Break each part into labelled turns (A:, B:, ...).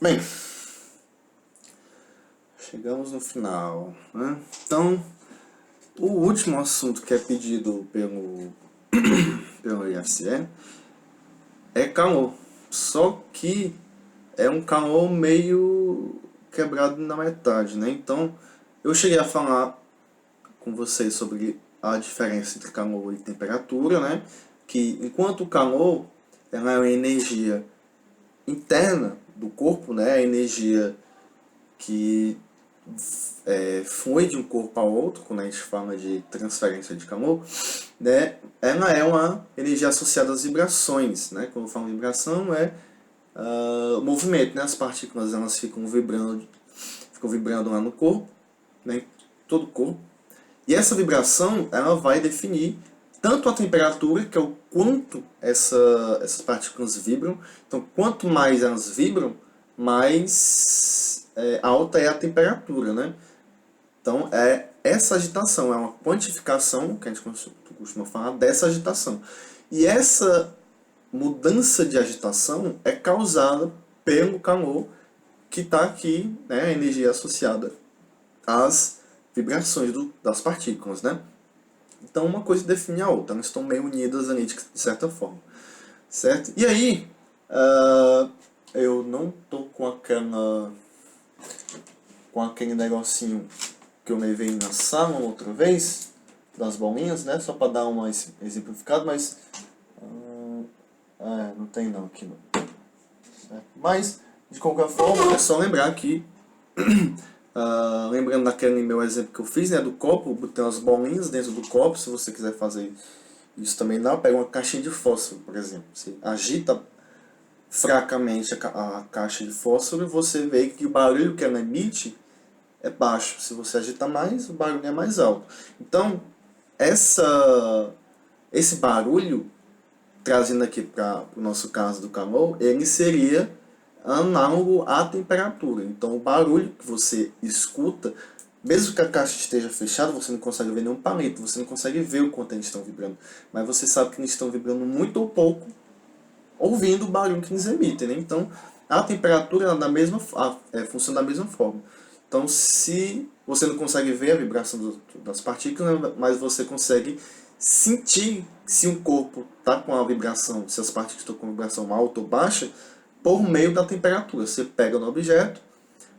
A: Bem, chegamos no final, né? Então, o último assunto que é pedido pelo IFCE é calor. Só que é um calor meio quebrado na metade, né? Então, eu cheguei a falar com vocês sobre a diferença entre calor e temperatura, né? Que enquanto o calor ela é uma energia interna do corpo, né? A energia que flui de um corpo a outro, quando a gente fala de transferência de calor, né? Ela é uma energia associada às vibrações, né? Quando eu falo vibração é o movimento, né? As partículas elas ficam vibrando lá no corpo, né? Todo o corpo. E essa vibração ela vai definir tanto a temperatura, que é o quanto essas partículas vibram. Então, quanto mais elas vibram, mais alta é a temperatura, né? Então, essa agitação é uma quantificação, que a gente costuma falar, dessa agitação. E essa mudança de agitação é causada pelo calor que está aqui, né, a energia associada às vibrações das partículas, né? Então uma coisa define a outra, elas estão meio unidas ali de certa forma, certo? E aí, eu não tô com aquele negocinho que eu levei na sala outra vez, das bolinhas, né? Só para dar uma exemplificada, mas não tem não aqui não. Certo? Mas de qualquer forma é só lembrar que lembrando daquele meu exemplo que eu fiz, né, do copo, botei umas bolinhas dentro do copo. Se você quiser fazer isso também dá, pega uma caixinha de fósforo, por exemplo. Você agita fracamente a caixa de fósforo e você vê que o barulho que ela emite é baixo. Se você agita mais, o barulho é mais alto. Então, esse barulho, trazendo aqui para o nosso caso do calor, ele seria análogo à temperatura. Então, o barulho que você escuta, mesmo que a caixa esteja fechada, você não consegue ver nenhum palito, você não consegue ver o quanto eles estão vibrando. Mas você sabe que eles estão vibrando muito ou pouco, ouvindo o barulho que eles emitem, né? Então, a temperatura ela funciona da mesma forma. Então, se você não consegue ver a vibração das partículas, mas você consegue sentir se um corpo está com a vibração, se as partículas estão com vibração alta ou baixa, por meio da temperatura. Você pega no objeto,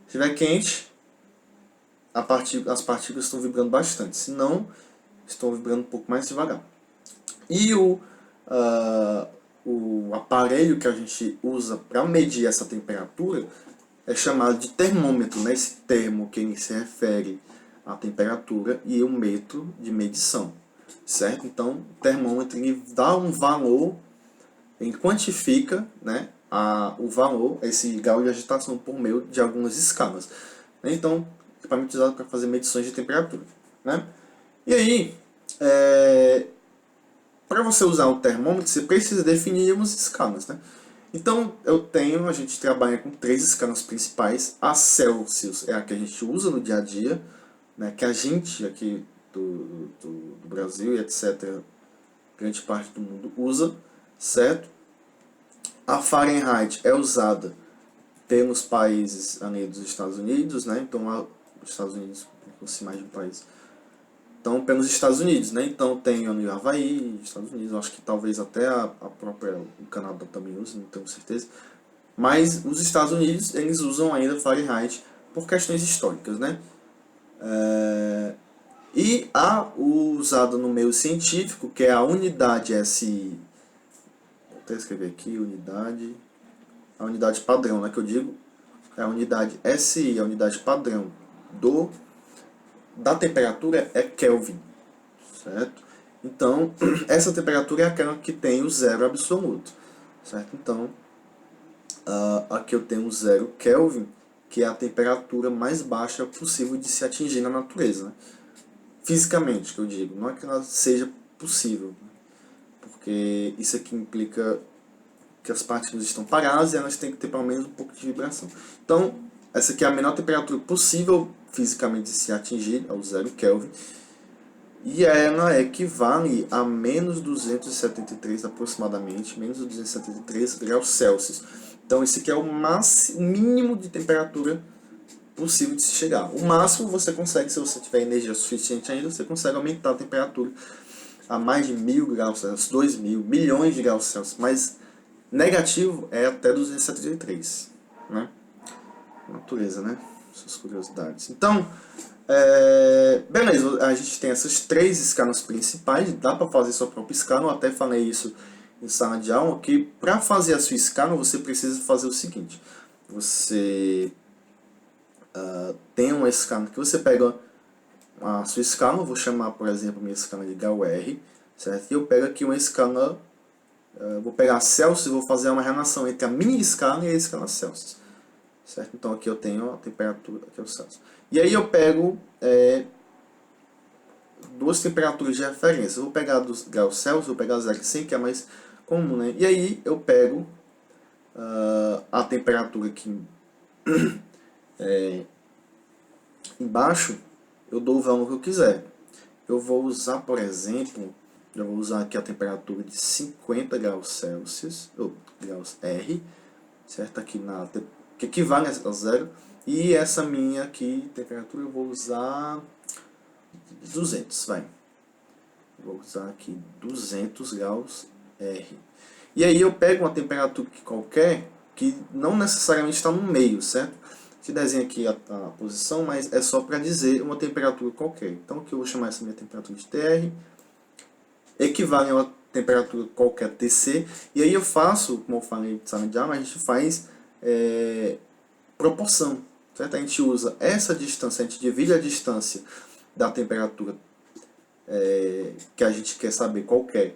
A: se estiver quente, as partículas estão vibrando bastante, se não, estão vibrando um pouco mais devagar. E o aparelho que a gente usa para medir essa temperatura é chamado de termômetro, né? Esse termo que ele se refere à temperatura e o metro de medição, certo? Então, o termômetro ele dá um valor, ele quantifica, né, o valor, esse grau de agitação por meio de algumas escalas. Então, equipamento usado para fazer medições de temperatura, né? E aí, para você usar o termômetro, você precisa definir umas escalas, né? Então, a gente trabalha com três escalas principais. A Celsius é a que a gente usa no dia a dia, né? Que a gente aqui do Brasil e etc., grande parte do mundo usa, certo? A Fahrenheit é usada pelos países ali dos Estados Unidos, né? Então, os Estados Unidos, não sei mais de um país. Então, pelos Estados Unidos, né? Então, tem o Havaí, Estados Unidos, acho que talvez até a própria, o Canadá também use, não tenho certeza. Mas os Estados Unidos, eles usam ainda Fahrenheit por questões históricas, né? E há o usado no meio científico, que é a unidade SI. Vou até escrever aqui, a unidade padrão, né, que eu digo, é a unidade SI, a unidade padrão da temperatura é Kelvin, certo? Então, essa temperatura é aquela que tem o zero absoluto, certo? Então, aqui eu tenho o zero Kelvin, que é a temperatura mais baixa possível de se atingir na natureza, né? Fisicamente, que eu digo, não é que ela seja possível, porque isso aqui implica que as partículas estão paradas e elas têm que ter pelo menos um pouco de vibração. Então, essa aqui é a menor temperatura possível fisicamente de se atingir, ao zero Kelvin, e ela equivale a menos 273 aproximadamente, menos 273 graus Celsius. Então esse aqui é o máximo, mínimo de temperatura possível de se chegar. O máximo você consegue, se você tiver energia suficiente ainda, você consegue aumentar a temperatura a mais de 1000 graus Celsius, 2000, milhões de graus Celsius, mas negativo é até 273, né? Natureza, né? Essas curiosidades. Então, beleza, a gente tem essas três escalas principais, dá para fazer sua própria escala, eu até falei isso em sala de aula, que para fazer a sua escala você precisa fazer o seguinte, você tem uma escala que você pega a sua escala, eu vou chamar, por exemplo, minha escala de GAU-R, certo? E eu pego aqui uma escala, vou pegar Celsius e vou fazer uma relação entre a minha escala e a escala Celsius, certo? Então aqui eu tenho a temperatura, aqui é o Celsius. E aí eu pego duas temperaturas de referência. Eu vou pegar dos graus Celsius, vou pegar 0 e 100, que é mais comum, né? E aí eu pego a temperatura aqui embaixo, eu dou o valor que eu quiser. Eu vou usar, por exemplo, eu vou usar aqui a temperatura de 50 graus Celsius, ou graus R, certo? Aqui que equivale a 0. E essa minha aqui, temperatura, eu vou usar 200, vai. Vou usar aqui 200 graus R. E aí eu pego uma temperatura qualquer, que não necessariamente está no meio, certo? Te desenho aqui a posição, mas é só para dizer uma temperatura qualquer. Então aqui eu vou chamar essa minha temperatura de TR, equivale a uma temperatura qualquer TC, e aí eu faço, como eu falei em sala de aula, a gente faz proporção, certo? A gente usa essa distância, a gente divide a distância da temperatura que a gente quer saber qual é,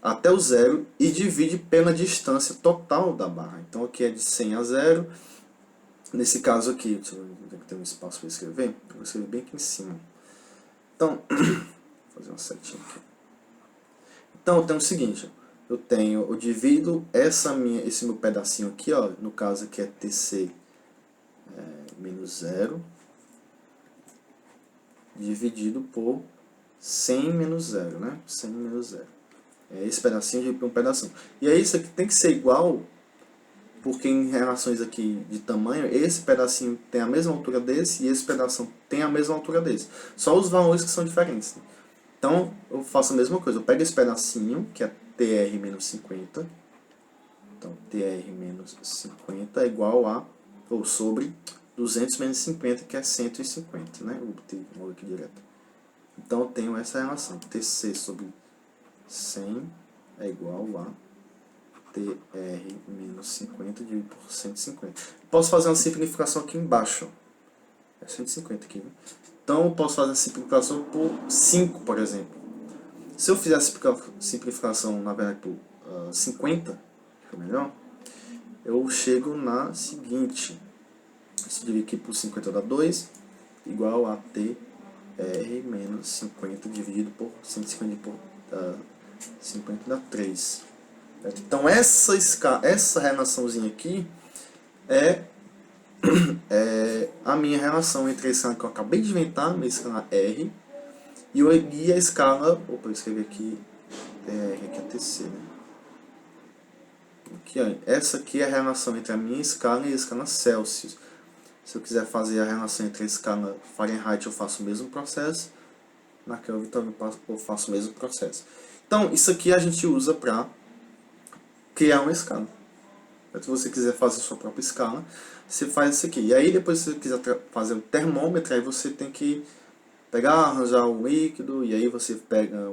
A: até o zero, e divide pela distância total da barra. Então aqui é de 100 a 0. Nesse caso aqui, deixa eu ver que tem um espaço para escrever. Eu vou escrever bem aqui em cima. Então, vou fazer uma setinha aqui. Então eu tenho o seguinte, eu divido esse meu pedacinho aqui, ó, no caso aqui é TC menos 0, dividido por 100 menos 0, né? 100 menos 0. É esse pedacinho dividido por um pedacinho. E aí isso aqui tem que ser igual, porque em relações aqui de tamanho, esse pedacinho tem a mesma altura desse e esse pedacinho tem a mesma altura desse. Só os valores que são diferentes, né? Então, eu faço a mesma coisa. Eu pego esse pedacinho, que é TR menos 50. Então, TR menos 50 é igual a, ou sobre, 200 menos 50, que é 150, né? Vou ter um aqui direto. Então, eu tenho essa relação. TC sobre 100 é igual a TR menos 50 dividido por 150. Posso fazer uma simplificação aqui embaixo. É 150 aqui, né? Então eu posso fazer a simplificação por 5, por exemplo. Se eu fizer a simplificação, na verdade, por 50, que é melhor, eu chego na seguinte. Se dividir aqui por 50 dá 2, igual a TR menos 50 dividido por 150 por 50 dá 3. Então essa relaçãozinha aqui é a minha relação entre a escala que eu acabei de inventar, minha escala R, e a escala, opa, eu escrevi aqui, aqui é TC, né? Aqui, ó, essa aqui é a relação entre a minha escala e a escala Celsius. Se eu quiser fazer a relação entre a escala Fahrenheit, eu faço o mesmo processo. Na Kelvin também eu faço o mesmo processo. Então, isso aqui a gente usa para criar uma escala. Se você quiser fazer a sua própria escala, você faz isso aqui. E aí depois se você quiser fazer um termômetro, aí você tem que pegar, arranjar um líquido, e aí você pega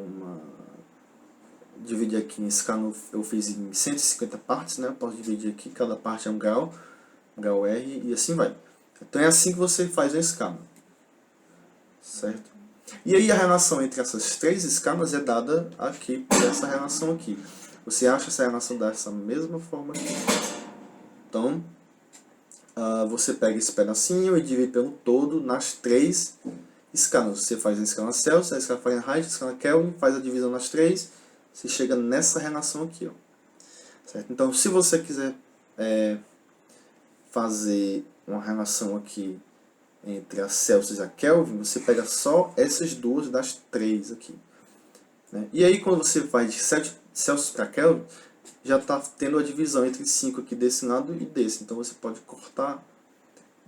A: dividir aqui em escala, eu fiz em 150 partes, né? Eu posso dividir aqui, cada parte é um grau R, e assim vai. Então é assim que você faz a escala. Certo? E aí a relação entre essas três escalas é dada aqui por essa relação aqui. Você acha essa relação dessa mesma forma aqui. Então, você pega esse pedacinho e divide pelo todo nas três escalas. Você faz a escala Celsius, a escala Fahrenheit, a escala Kelvin, faz a divisão nas três, você chega nessa relação aqui. Ó. Certo? Então, se você quiser fazer uma relação aqui entre a Celsius e a Kelvin, você pega só essas duas das três aqui. Né? E aí, quando você vai de Celsius para Kelvin, já está tendo a divisão entre 5 aqui desse lado e desse. Então você pode cortar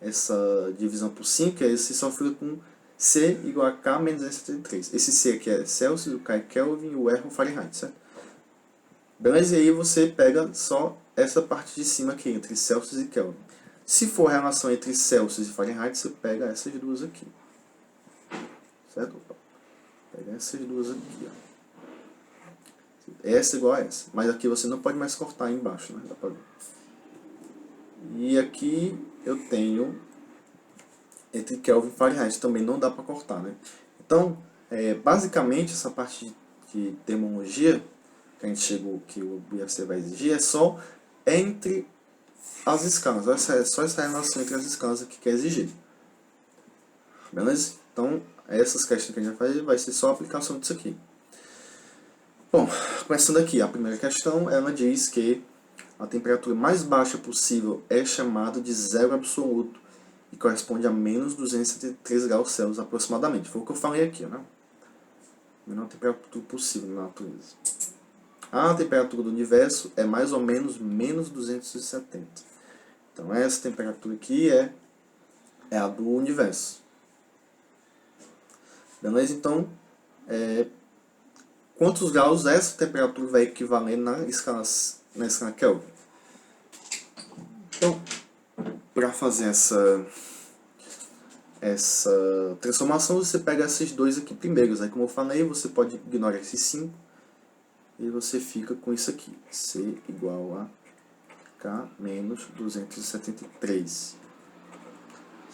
A: essa divisão por 5, e aí você só fica com C igual a K menos 273. Esse C aqui é Celsius, o K é Kelvin e o R é Fahrenheit, certo? Beleza? E aí você pega só essa parte de cima aqui, entre Celsius e Kelvin. Se for a relação entre Celsius e Fahrenheit, você pega essas duas aqui. Certo? Pega essas duas aqui, ó. Essa igual a essa. Mas aqui você não pode mais cortar embaixo, né? Dá pra ver. E aqui eu tenho entre Kelvin e Fahrenheit, também não dá para cortar, né? Então, basicamente, essa parte de termologia que a gente chegou, que o IFC vai exigir, é só entre as escalas. É só essa relação entre as escalas aqui que é exigir. Beleza? Então, essas questões que a gente vai fazer vai ser só a aplicação disso aqui. Bom, começando aqui, a primeira questão, ela diz que a temperatura mais baixa possível é chamada de zero absoluto e corresponde a menos 273 graus Celsius aproximadamente. Foi o que eu falei aqui, né? A menor temperatura possível na natureza. A temperatura do universo é mais ou menos menos 270. Então essa temperatura aqui é a do universo. Beleza? Então, quantos graus essa temperatura vai equivaler na escala Kelvin? Então, para fazer essa transformação, você pega esses dois aqui primeiros. Aí, como eu falei, você pode ignorar esses 5 e você fica com isso aqui. C igual a K menos 273.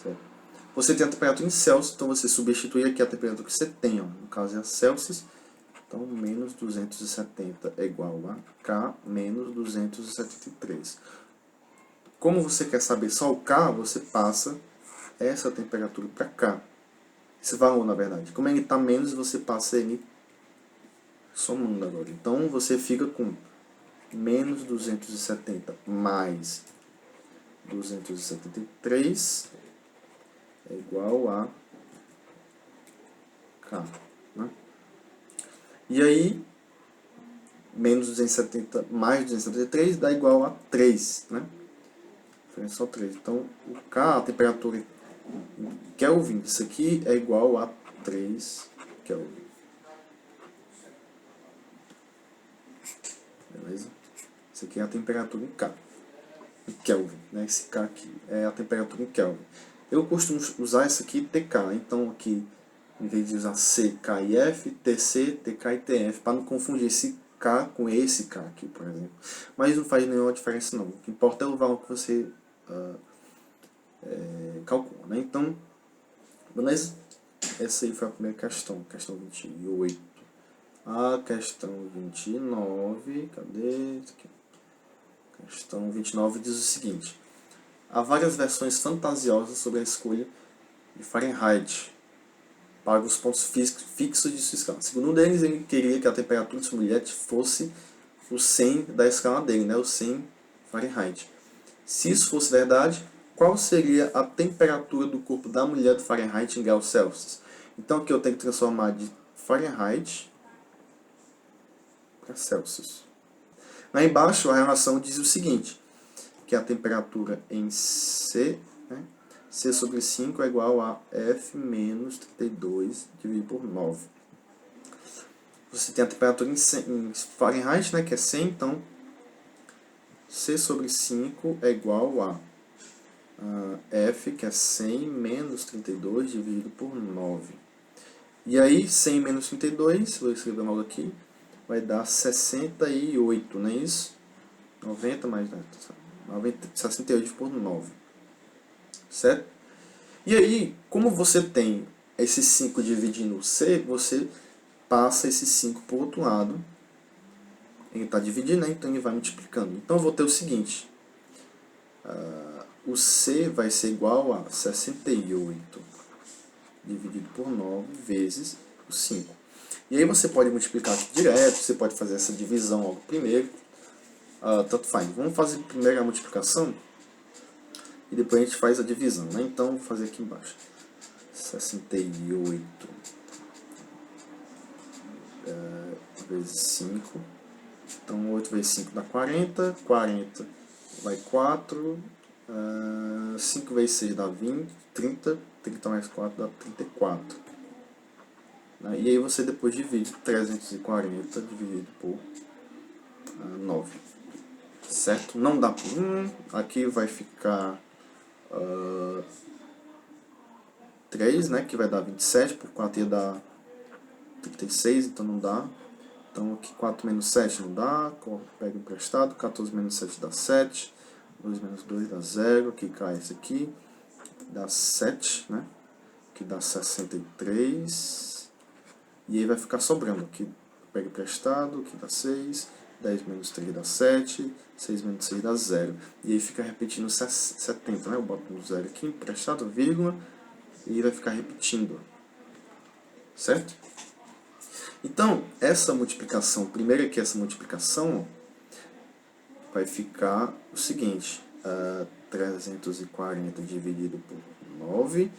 A: Certo? Você tem a temperatura em Celsius, então você substitui aqui a temperatura que você tem. Ó. No caso é a Celsius. Então, menos 270 é igual a K menos 273. Como você quer saber só o K, você passa essa temperatura para cá. Esse valor, na verdade. Como ele está menos, você passa ele somando agora. Então, você fica com menos 270 mais 273 é igual a K. Né? E aí, menos 270 mais 273 dá igual a 3. Né? Diferença só 3. Então, o K, a temperatura em Kelvin, isso aqui é igual a 3 Kelvin. Beleza? Isso aqui é a temperatura em K. Em Kelvin, né? Esse K aqui é a temperatura em Kelvin. Eu costumo usar essa aqui TK. Então, aqui, em vez de usar C, K e F, TC, TK e TF, para não confundir esse K com esse K aqui, por exemplo. Mas não faz nenhuma diferença, não. O que importa é o valor que você calcula, né? Então, beleza? Essa aí foi a primeira questão, questão 28. A questão 29, cadê? Isso aqui. Questão 29 diz o seguinte: há várias versões fantasiosas sobre a escolha de Fahrenheit para os pontos fixos de sua escala. Segundo um deles, ele queria que a temperatura de sua mulher fosse o 100 da escala dele, né? O 100 Fahrenheit. Se isso fosse verdade, qual seria a temperatura do corpo da mulher do Fahrenheit em graus Celsius? Então aqui eu tenho que transformar de Fahrenheit para Celsius. Lá embaixo a relação diz o seguinte, que a temperatura em C, né, C sobre 5 é igual a F menos 32 dividido por 9. Você tem a temperatura em Fahrenheit, né, que é 100, então C sobre 5 é igual a F, que é 100 menos 32 dividido por 9. E aí, 100 menos 32, vou escrever logo aqui, vai dar 68, não é isso? 90 mais 68 por 9. Certo? E aí, como você tem esse 5 dividindo C, você passa esse 5 para o outro lado. Ele está dividindo, né? Então ele vai multiplicando. Então eu vou ter o seguinte. O C vai ser igual a 68 dividido por 9 vezes o 5. E aí você pode multiplicar aqui direto, você pode fazer essa divisão logo primeiro. Tanto faz. Vamos fazer primeiro a multiplicação e depois a gente faz a divisão, né? Então vou fazer aqui embaixo. 68 vezes 5 Então 8 vezes 5 dá 40, 40 vai 4, 5 vezes 6 dá 20, 30, 30 mais 4 dá 34. Né? E aí você depois divide 340 dividido por 9. Certo? Não dá por 1, aqui vai ficar 3, né? Que vai dar 27, por 4 ia dar 36, então não dá. Então aqui 4 menos 7 não dá, pega emprestado, 14 menos 7 dá 7, 2 menos 2 dá 0, aqui cai esse aqui, dá 7, né? Que dá 63, e aí vai ficar sobrando, aqui pega emprestado, aqui dá 6, 10 menos 3 dá 7, 6 menos 6 dá 0, e aí fica repetindo 70, né? Eu boto um 0 aqui, emprestado, vírgula, e vai ficar repetindo, certo? Então, essa multiplicação, primeiro aqui essa multiplicação, vai ficar o seguinte, 340 dividido por 9,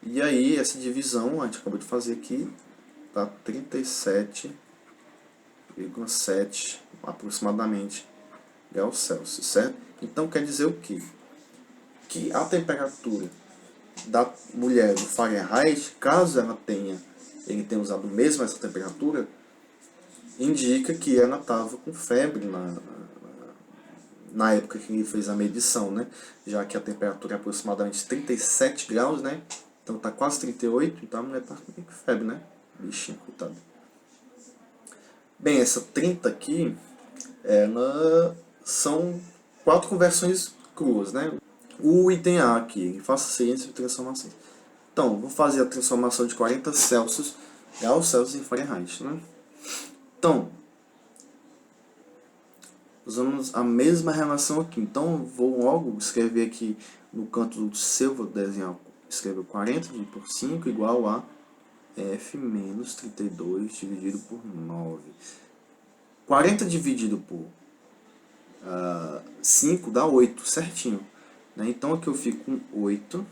A: e aí essa divisão, a gente acabou de fazer aqui, dá 37,7 aproximadamente graus Celsius, certo? Então quer dizer o quê? Que a temperatura da mulher no Fahrenheit, caso ele tenha usado mesmo essa temperatura, indica que ela estava com febre na época que ele fez a medição, né? Já que a temperatura é aproximadamente 37 graus, né? Então tá quase 38, então a mulher tá com febre, né? Bichinho, coitado. Bem, essa 30 aqui, são 4 conversões cruas, né? O item A aqui, faça ciência de transformação. Então, vou fazer a transformação de 40 Celsius, graus Celsius em Fahrenheit, né? Então, usamos a mesma relação aqui. Então, vou logo escrever aqui no canto do C, vou desenhar, escrever 40 dividido por 5 igual a F menos 32 dividido por 9. 40 dividido por 5 dá 8, certinho. Né? Então, aqui eu fico com 8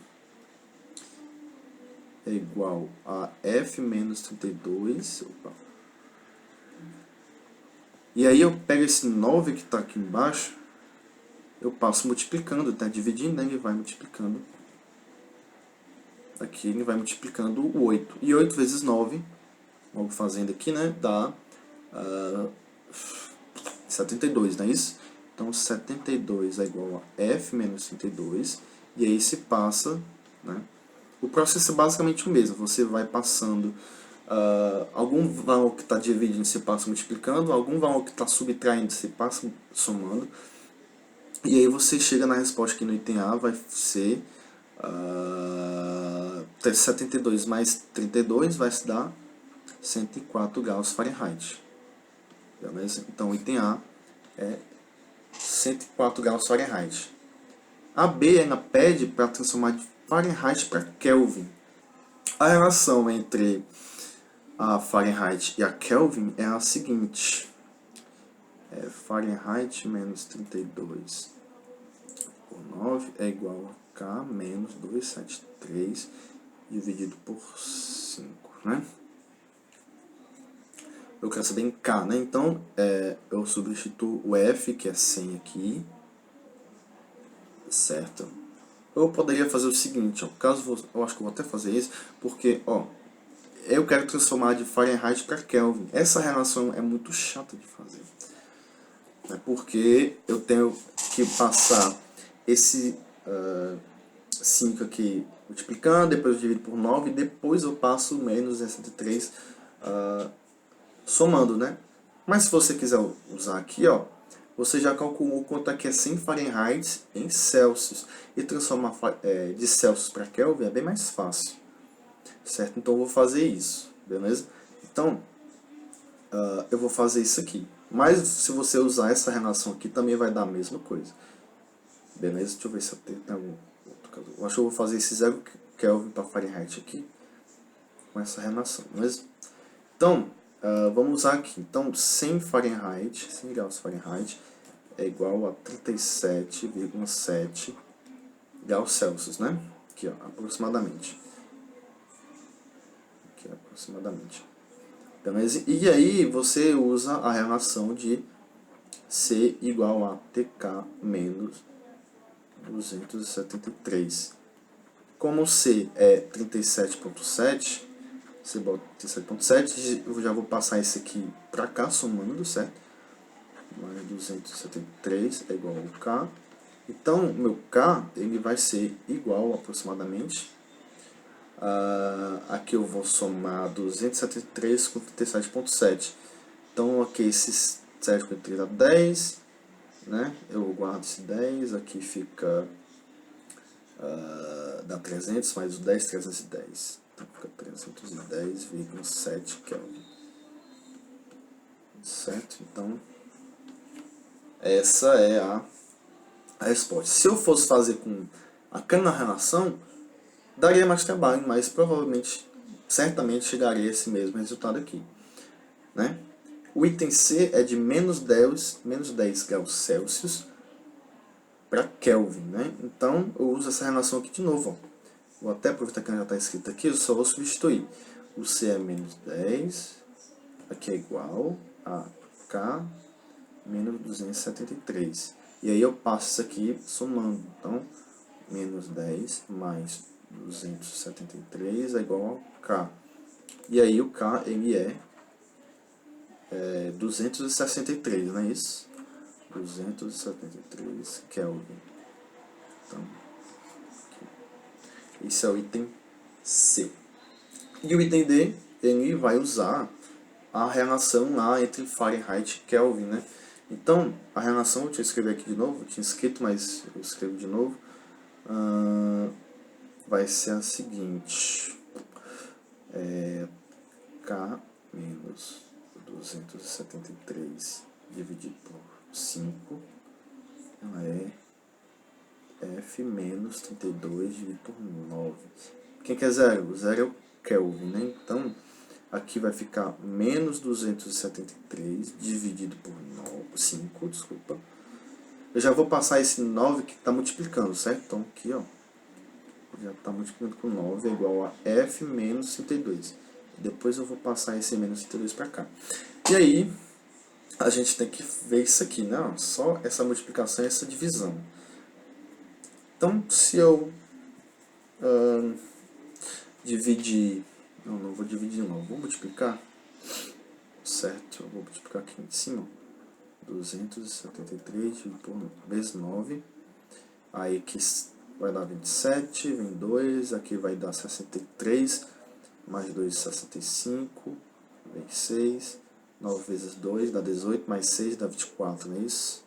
A: é igual a F menos 32. Opa. E aí eu pego esse 9 que está aqui embaixo, eu passo multiplicando, tá? Dividindo, né? Ele vai multiplicando. Aqui ele vai multiplicando o 8. E 8 vezes 9, logo fazendo aqui, né? Dá 72, não é isso? Então 72 é igual a F menos 32. E aí se passa, né? O processo é basicamente o mesmo. Você vai passando algum valor que está dividindo, se passa multiplicando. Algum valor que está subtraindo, se passa somando. E aí você chega na resposta que no item A vai ser 72 mais 32 vai se dar 104 graus Fahrenheit. Beleza? Então o item A é 104 graus Fahrenheit. A B ainda pede para transformar de Fahrenheit para Kelvin. A relação entre a Fahrenheit e a Kelvin é a seguinte. Fahrenheit menos 32 por 9 é igual a K menos 273 dividido por 5, né? Eu quero saber em K, né? Então, eu substituo o F, que é 100 aqui, certo? Eu poderia fazer o seguinte, ó, eu acho que eu vou até fazer isso, porque, ó, eu quero transformar de Fahrenheit para Kelvin. Essa relação é muito chata de fazer. Né? Porque eu tenho que passar esse 5 aqui multiplicando, depois eu divido por 9, e depois eu passo menos 63 somando, né? Mas se você quiser usar aqui, ó, você já calculou quanto é que é 100 Fahrenheit em Celsius. E transformar de Celsius para Kelvin é bem mais fácil. Certo? Então eu vou fazer isso, beleza? Então, eu vou fazer isso aqui. Mas se você usar essa relação aqui, também vai dar a mesma coisa. Beleza? Deixa eu ver se eu tenho algum outro caso. Eu acho que eu vou fazer esse 0 Kelvin para Fahrenheit aqui, com essa relação, beleza? Então, vamos usar aqui. Então, 100 Fahrenheit, 100 graus Fahrenheit, é igual a 37,7 graus Celsius, né? Aqui, ó, aproximadamente. Aqui, aproximadamente. Beleza? E aí, você usa a relação de C igual a TK menos 273. Como C é 37,7, você bota 37,7, eu já vou passar esse aqui para cá, somando, certo? Mais 273 é igual ao K. Então, meu K ele vai ser igual aproximadamente. Aqui eu vou somar 273 com 37,7. Então, aqui esses 7 com 3 dá 10, né? Eu guardo esse 10, aqui fica dá 300 mais o 10, 310. Então fica 310,7 Kelvin. Certo? Então, essa é a resposta. Se eu fosse fazer com aquela relação, daria mais trabalho, mas provavelmente, certamente chegaria a esse mesmo resultado aqui, né? O item C é de menos 10 graus Celsius para Kelvin, né? Então, eu uso essa relação aqui de novo, ó. Vou até aproveitar que ela já está escrita aqui, eu só vou substituir. O C é menos 10, aqui é igual a K menos 273. E aí eu passo isso aqui somando. Então, menos 10 mais 273 é igual a K. E aí o K ele é 263, não é isso? 273 Kelvin. Então, esse é o item C. E o item D, ele vai usar a relação lá entre Fahrenheit e Kelvin, né? Então, a relação, deixa eu escrever aqui de novo, eu tinha escrito, mas eu escrevo de novo. Vai ser a seguinte. K menos 273 dividido por 5, ela é F menos 32 dividido por 9. Quem quer zero? Zero é o Kelvin, né? Então, aqui vai ficar menos 273 dividido por 5, desculpa. Eu já vou passar esse 9 que está multiplicando, certo? Então, aqui, ó, já está multiplicando com 9, é igual a F menos 32. Depois eu vou passar esse menos 32 para cá. E aí, a gente tem que ver isso aqui, né? Só essa multiplicação e essa divisão. Então, se eu dividir... Não vou dividir não, vou multiplicar. Certo, eu vou multiplicar aqui em cima. 273 por vezes 9. Aí aqui vai dar 27, vem 2. Aqui vai dar 63. Mais 2, 65. Vem 6. 9 vezes 2 dá 18. Mais 6 dá 24, não é isso?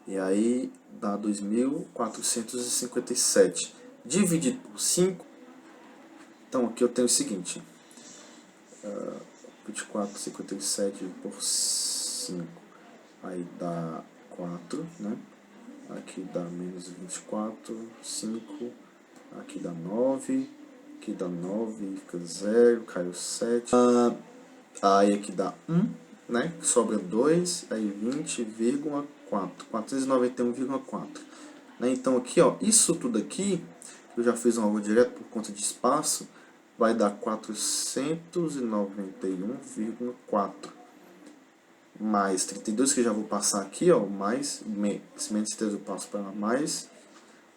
A: E aí dá 2.457. Dividido por 5. Então aqui eu tenho o seguinte. 24,57 por 5. Aí dá 4, né? Aqui dá menos 24, 5. Aqui dá 9. Aqui dá 9, fica 0, caiu 7. Aí aqui dá 1, né? Sobra 2, aí 20,4. 491,4. Né? Então aqui, ó, isso tudo aqui, eu já fiz um algo direto por conta de espaço, vai dar 491,4 mais 32, que eu já vou passar aqui, ó, mais, esse menos 3 eu passo para mais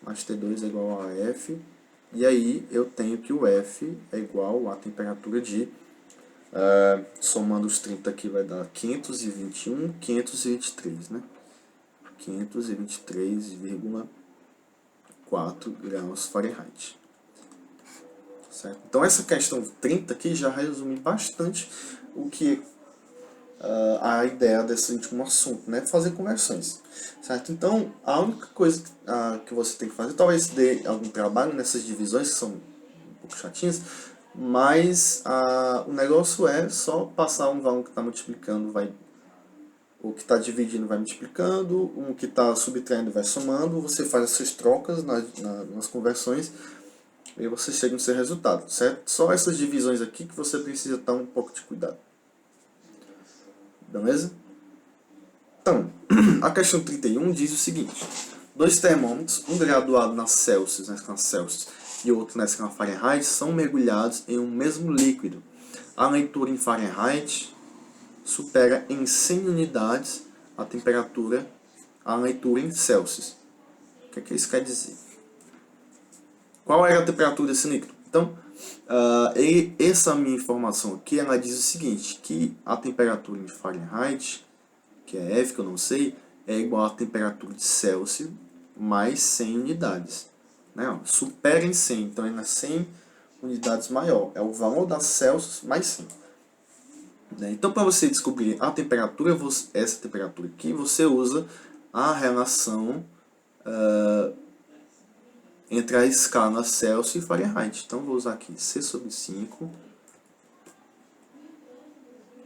A: 32 é igual a F, e aí eu tenho que o F é igual a temperatura de, somando os 30 aqui vai dar 521, 523, né? 523,4 graus Fahrenheit. Certo? Então essa questão 30 aqui já resume bastante o que a ideia desse último assunto, né? Fazer conversões. Certo? Então a única coisa que você tem que fazer, talvez dê algum trabalho nessas divisões que são um pouco chatinhas, mas o negócio é só passar um valor que está multiplicando, o que está dividindo vai multiplicando, o que está subtraindo vai somando, você faz essas trocas nas conversões e você chega no seu resultado, certo? Só essas divisões aqui que você precisa estar um pouco de cuidado. Beleza? Então, a questão 31 diz o seguinte: dois termômetros, um graduado na Celsius, na escala Celsius, e outro na escala Fahrenheit, são mergulhados em um mesmo líquido. A leitura em Fahrenheit supera em 100 unidades a temperatura, a leitura em Celsius. O que é que isso quer dizer? Qual era a temperatura desse líquido? Então, essa minha informação aqui, ela diz o seguinte, que a temperatura em Fahrenheit, que é F, que eu não sei, é igual à temperatura de Celsius mais 100 unidades. Né? Supera em 100, então é 100 unidades maior. É o valor da Celsius mais 100. Né? Então, para você descobrir a temperatura, essa temperatura aqui, você usa a relação entre a escala Celsius e Fahrenheit. Então, vou usar aqui C sobre 5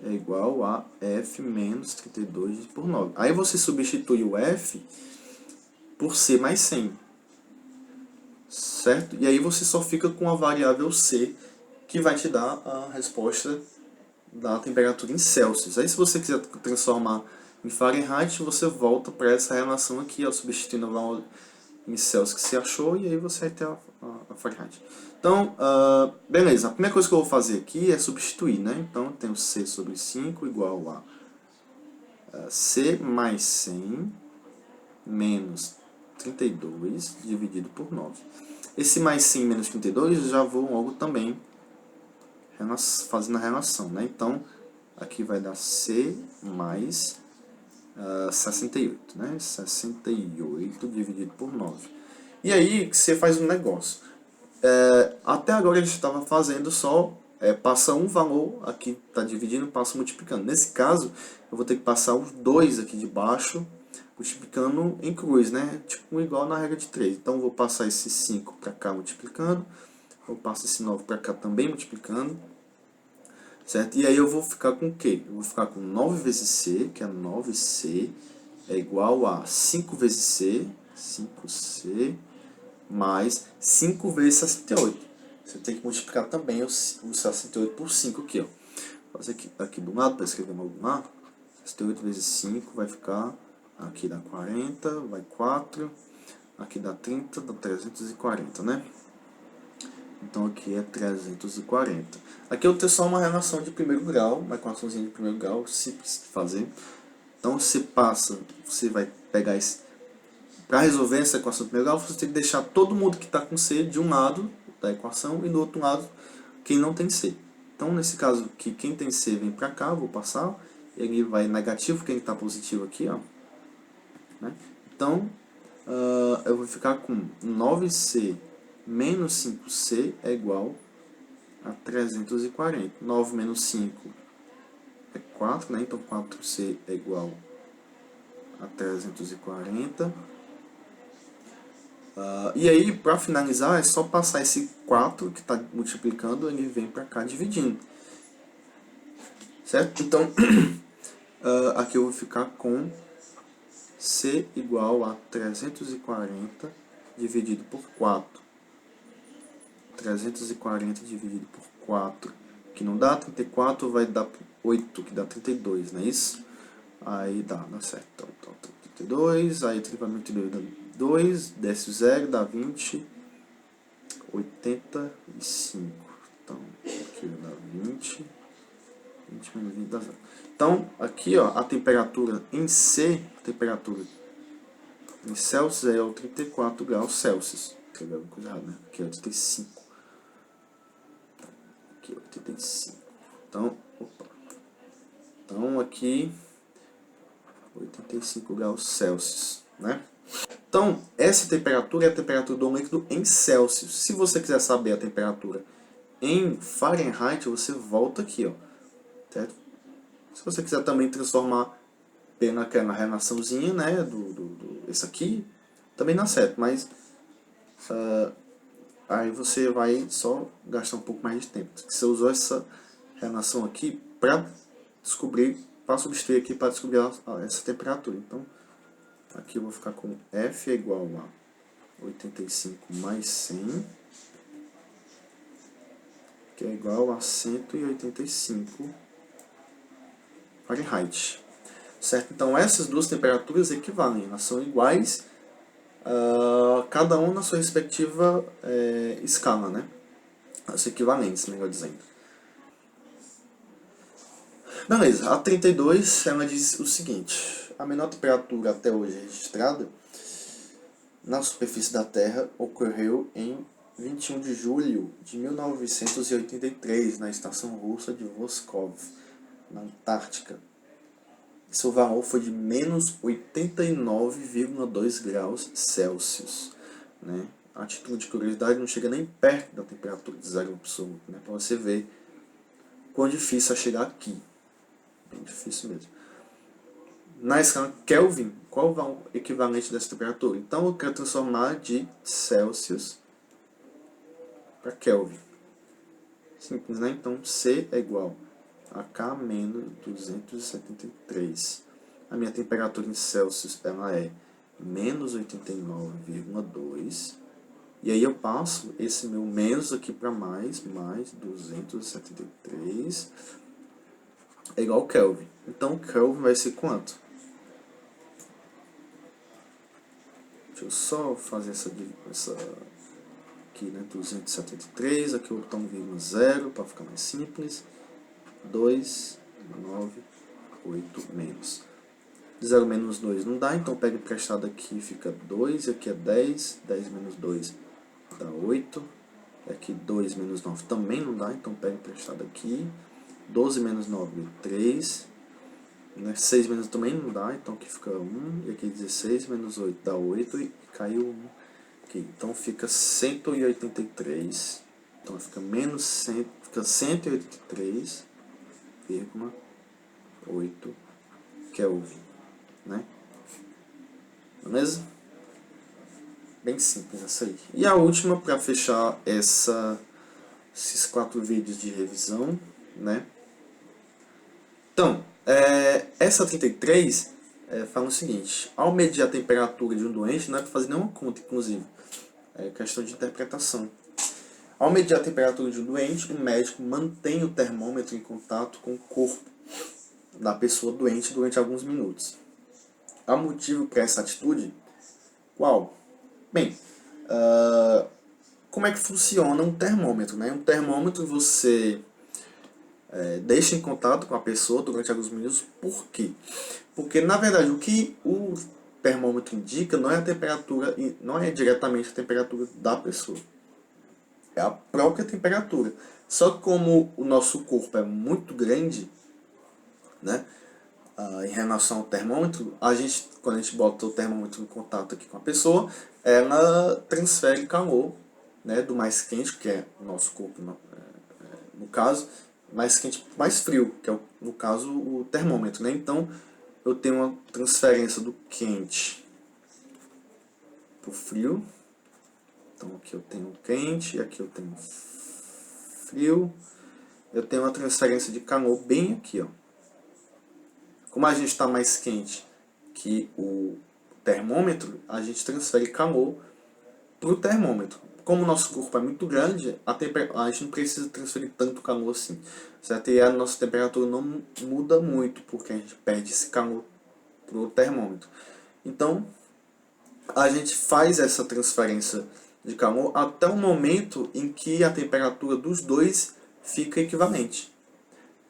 A: é igual a F menos 32 por 9. Aí você substitui o F por C mais 100. Certo? E aí você só fica com a variável C, que vai te dar a resposta da temperatura em Celsius. Aí se você quiser transformar em Fahrenheit, você volta para essa relação aqui, ó, substituindo o valor em Celsius que você achou, e aí você vai ter a Fahrenheit. Então, beleza. A primeira coisa que eu vou fazer aqui é substituir, né? Então, eu tenho C sobre 5 igual a C mais 100 menos 32 dividido por 9. Esse mais 100 menos 32 eu já vou logo também fazendo a relação, né? Então, aqui vai dar C mais 68, né? 68 dividido por 9. E aí, você faz um negócio. Até agora a gente estava fazendo só, passa um valor, aqui está dividindo, passa multiplicando. Nesse caso, eu vou ter que passar os dois aqui de baixo, multiplicando em cruz, né? Tipo igual na regra de 3. Então, eu vou passar esse 5 para cá multiplicando, eu passo esse 9 para cá também multiplicando, certo? E aí eu vou ficar com o quê? Eu vou ficar com 9 vezes C, que é 9C, é igual a 5 vezes C, 5C, mais 5 vezes 68. Você tem que multiplicar também o 68 por 5 aqui, ó. Vou fazer aqui do lado, para escrever logo lá. 68 vezes 5 vai ficar, aqui dá 40, vai 4, aqui dá 30, dá 340, né? Então aqui é 340. Aqui eu tenho só uma relação de primeiro grau, uma equaçãozinha de primeiro grau, simples de fazer. Então você vai pegar esse... Para resolver essa equação de primeiro grau, você tem que deixar todo mundo que está com C de um lado da equação e do outro lado quem não tem C. Então nesse caso aqui, quem tem C vem para cá, vou passar, ele vai negativo, quem está positivo aqui, ó. Né? Então eu vou ficar com 9C menos 5C é igual a 340. 9 menos 5 é 4, né? Então 4C é igual a 340. E aí, para finalizar, é só passar esse 4 que está multiplicando, ele vem para cá dividindo. Certo? Então, aqui eu vou ficar com C igual a 340 dividido por 4. 340 dividido por 4, que não dá 34, vai dar 8, que dá 32, não é isso? Aí dá certo. Então 32, aí 32 dá 2, desce o 0, dá 20, 85. Então, aqui dá 20 menos 20 dá 0. Então, aqui, ó, a temperatura em C, a temperatura em Celsius é o 34 graus Celsius. Escrevi alguma coisa errada, né? Aqui é 85. Aqui é 85. Então, Então, aqui, 85 graus Celsius, né? Então, essa temperatura é a temperatura do líquido em Celsius. Se você quiser saber a temperatura em Fahrenheit, você volta aqui, ó, certo? Se você quiser também transformar naquela relaçãozinha, né, esse aqui, também dá certo, mas aí você vai só gastar um pouco mais de tempo. Você usou essa relação aqui para substituir aqui para descobrir essa temperatura. Então, aqui eu vou ficar com F é igual a 85 mais 100, que é igual a 185 Fahrenheit. Certo? Então, essas duas temperaturas equivalem, elas são iguais, cada uma na sua respectiva escala, né? As equivalentes, melhor dizendo. Beleza, a 32 ela diz o seguinte: a menor temperatura até hoje registrada na superfície da Terra ocorreu em 21 de julho de 1983, na estação russa de Voskov, na Antártica. Seu valor foi de menos 89,2 graus Celsius. Né? A título de curiosidade, não chega nem perto da temperatura de zero absoluto, né? Para você ver quão difícil é chegar aqui. Bem difícil mesmo. Na escala Kelvin, qual é o equivalente dessa temperatura? Então eu quero transformar de Celsius para Kelvin. Simples, né? Então C é igual a K menos 273. A minha temperatura em Celsius ela é menos 89,2. E aí eu passo esse meu menos aqui para mais 273 é igual a Kelvin. Então Kelvin vai ser quanto? Deixa eu só fazer essa aqui, né? 273, aqui eu botar 1,0 para ficar mais simples. 2, 9, 8 menos. 0 menos 2 não dá, então pega emprestado aqui, fica 2, aqui é 10, 10 menos 2 dá 8, aqui 2 menos 9 também não dá, então pega emprestado aqui, 12 menos 9, 3, né? 6 menos também não dá, então aqui fica 1, e aqui 16 menos 8 dá 8, e caiu 1 aqui, então fica 183, então fica menos 100, fica 183,8 Kelvin, né? Beleza? Bem simples essa aí. E a última, para fechar esses 4 vídeos de revisão, né? Então, essa 33 fala o seguinte: ao medir a temperatura de um doente, não é para fazer nenhuma conta, inclusive, é questão de interpretação. Ao medir a temperatura de um doente, o médico mantém o termômetro em contato com o corpo da pessoa doente durante alguns minutos. Há motivo para essa atitude? Qual? Bem, como é que funciona um termômetro, né? Um termômetro você deixa em contato com a pessoa durante alguns minutos. Por quê? Porque, na verdade, o que o termômetro indica não é a temperatura, não é diretamente a temperatura da pessoa. É a própria temperatura. Só que como o nosso corpo é muito grande, né? Em relação ao termômetro, quando a gente bota o termômetro em contato aqui com a pessoa, ela transfere calor, né, do mais quente, que é o nosso corpo, no caso, mais quente, mais frio, que é, no caso, o termômetro. Né? Então, eu tenho uma transferência do quente para o frio. Então, aqui eu tenho quente, aqui eu tenho frio. Eu tenho uma transferência de calor bem aqui, ó. Como a gente está mais quente que o termômetro, a gente transfere calor para o termômetro. Como o nosso corpo é muito grande, a gente não precisa transferir tanto calor assim. Certo? E a nossa temperatura não muda muito, porque a gente perde esse calor para o termômetro. Então, a gente faz essa transferência de calor até o momento em que a temperatura dos dois fica equivalente.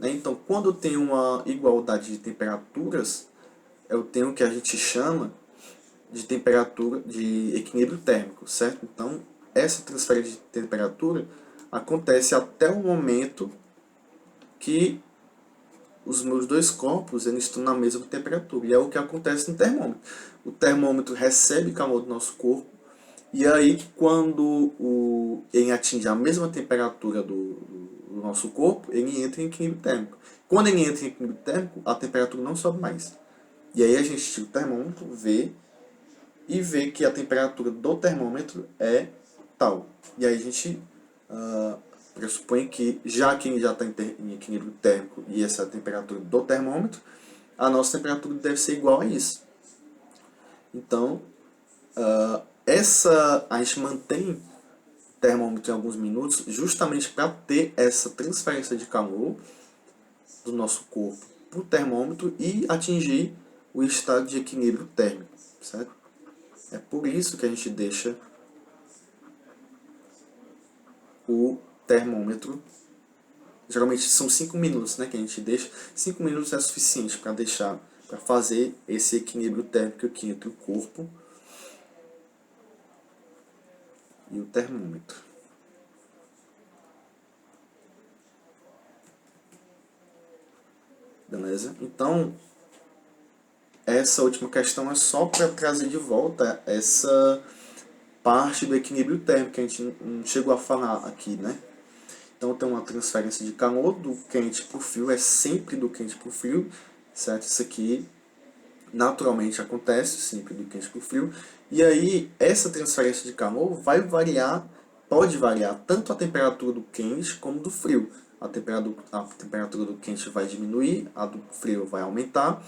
A: Então, quando eu tenho uma igualdade de temperaturas, eu tenho o que a gente chama de temperatura, de equilíbrio térmico, certo? Então, essa transferência de temperatura acontece até o momento que os meus dois corpos eles estão na mesma temperatura. E é o que acontece no termômetro. O termômetro recebe calor do nosso corpo, e aí quando ele atinge a mesma temperatura do nosso corpo, ele entra em equilíbrio térmico. Quando ele entra em equilíbrio térmico, a temperatura não sobe mais. E aí a gente tira o termômetro, vê que a temperatura do termômetro é tal. E aí a gente pressupõe que, já que ele já está em equilíbrio térmico e essa é a temperatura do termômetro, a nossa temperatura deve ser igual a isso. Então, a gente mantém o termômetro em alguns minutos justamente para ter essa transferência de calor do nosso corpo para o termômetro e atingir o estado de equilíbrio térmico, certo? É por isso que a gente deixa o termômetro Geralmente são 5 minutos, né, que a gente deixa. 5 minutos é suficiente para deixar, para fazer esse equilíbrio térmico aqui entre o corpo e o termômetro. Beleza? Então, essa última questão é só para trazer de volta essa parte do equilíbrio térmico que a gente não chegou a falar aqui, né? Então tem uma transferência de calor do quente para o frio, é sempre do quente para o frio, certo? Isso aqui naturalmente acontece, sempre do quente para o frio. E aí essa transferência de calor vai variar, pode variar tanto a temperatura do quente como do frio. A temperatura do quente vai diminuir, a do frio vai aumentar,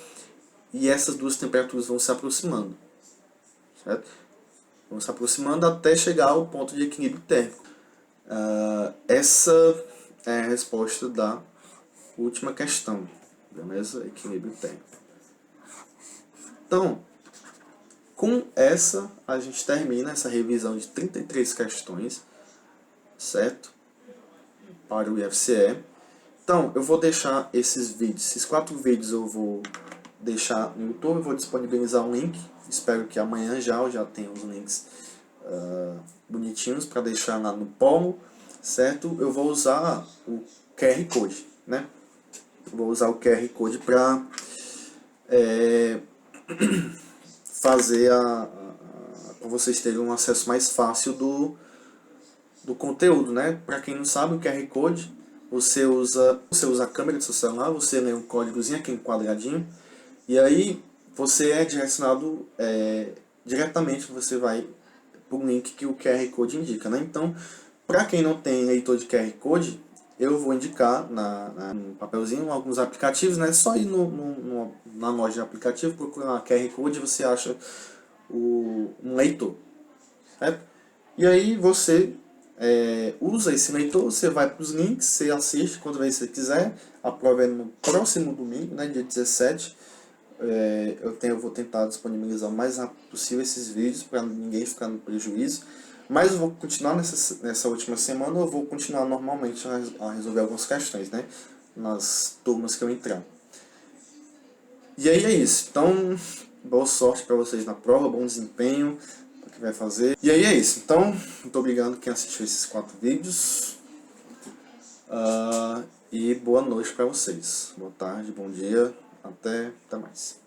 A: e essas duas temperaturas vão se aproximando, certo? Vão se aproximando até chegar ao ponto de equilíbrio térmico. Essa é a resposta da última questão, beleza? Equilíbrio térmico. Então, com essa, a gente termina essa revisão de 33 questões, certo? Para o IFCE. Então, eu vou deixar esses vídeos, esses 4 vídeos eu vou deixar no YouTube, eu vou disponibilizar um link. Espero que amanhã eu já tenha os links bonitinhos para deixar lá no polo, certo? Eu vou usar o QR Code, né? Vou usar o QR Code para fazer para vocês terem um acesso mais fácil do conteúdo, né? Para quem não sabe, o QR Code, você usa a câmera do seu celular, você lê um códigozinho aqui, um quadradinho, e aí você é direcionado diretamente, você vai para o link que o QR Code indica, né? Então, para quem não tem leitor de QR Code, eu vou indicar no papelzinho alguns aplicativos, né? Só ir na loja de aplicativo, procurar QR Code, você acha um leitor, certo? E aí você usa esse leitor, você vai para os links, você assiste quando você quiser. A prova é no próximo domingo, né, dia 17. Eu vou tentar disponibilizar o mais rápido possível esses vídeos para ninguém ficar no prejuízo. Mas eu vou continuar nessa última semana, eu vou continuar normalmente a resolver algumas questões, né? Nas turmas que eu entrar. E aí é isso. Então, boa sorte para vocês na prova, bom desempenho para que vai fazer. E aí é isso. Então, muito obrigado quem assistiu esses 4 vídeos. E boa noite para vocês. Boa tarde, bom dia. Até mais.